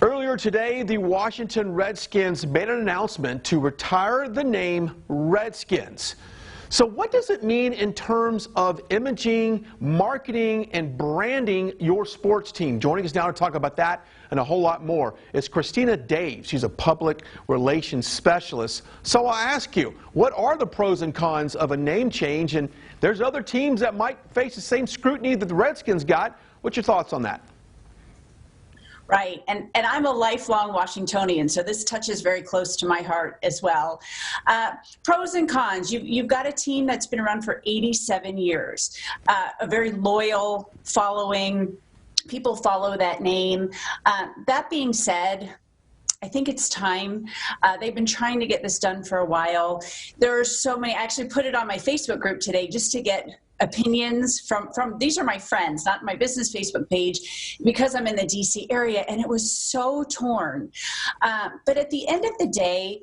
Earlier today, the Washington Redskins made an announcement to retire the name Redskins. So what does it mean in terms of imaging, marketing, and branding your sports team? Joining us now to talk about that and a whole lot more is Christina Daves. She's a public relations specialist. So I'll ask you, what are the pros and cons of a name change? And there's other teams that might face the same scrutiny that the Redskins got. What's your thoughts on that? Right, and I'm a lifelong Washingtonian, so this touches very close to my heart as well. Pros and cons, you've got a team that's been around for 87 years, a very loyal following. People follow that name. That being said, I think it's time. They've been trying to get this done for a while. There are so many. I actually put it on my Facebook group today just to get opinions from these are my friends, not my business Facebook page, because I'm in the DC area, and it was so torn. But at the end of the day,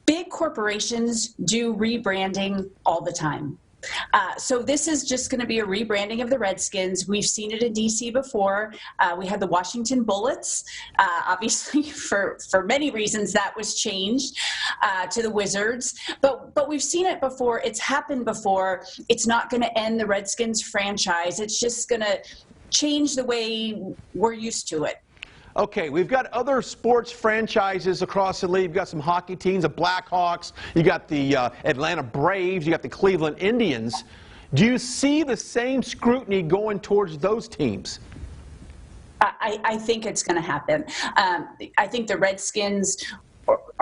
big corporations do rebranding all the time. So this is just going to be a rebranding of the Redskins. We've seen it in DC before. We had the Washington Bullets. Obviously, for many reasons, that was changed to the Wizards. But we've seen it before. It's happened before. It's not going to end the Redskins franchise. It's just going to change the way we're used to it. Okay, we've got other sports franchises across the league. You've got some hockey teams, the Blackhawks. You got the Atlanta Braves. You got the Cleveland Indians. Do you see the same scrutiny going towards those teams? I think it's going to happen. I think the Redskins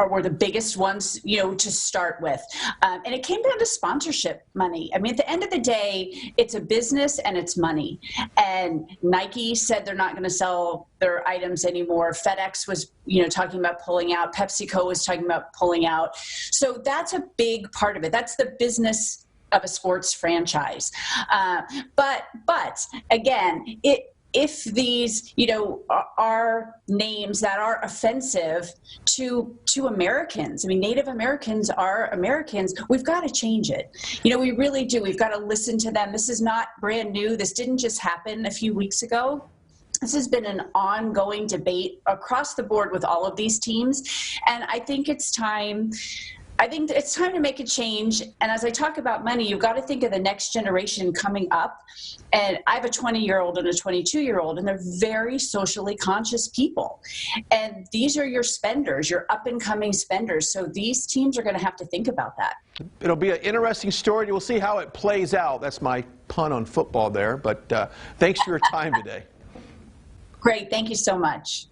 were the biggest ones, to start with. And it came down to sponsorship money. I mean, at the end of the day, it's a business and it's money. And Nike said they're not going to sell their items anymore. FedEx was, talking about pulling out. PepsiCo was talking about pulling out. So that's a big part of it. That's the business of a sports franchise. But again, if these, are names that are offensive to Americans, I mean, Native Americans are Americans, we've got to change it. We really do. We've got to listen to them. This is not brand new. This didn't just happen a few weeks ago. This has been an ongoing debate across the board with all of these teams. And I think it's time. I think it's time to make a change. And as I talk about money, you've got to think of the next generation coming up. And I have a 20-year-old and a 22-year-old, and they're very socially conscious people. And these are your spenders, your up-and-coming spenders. So these teams are going to have to think about that. It'll be an interesting story. We'll see how it plays out. That's my pun on football there. But thanks for your time today. Great. Thank you so much.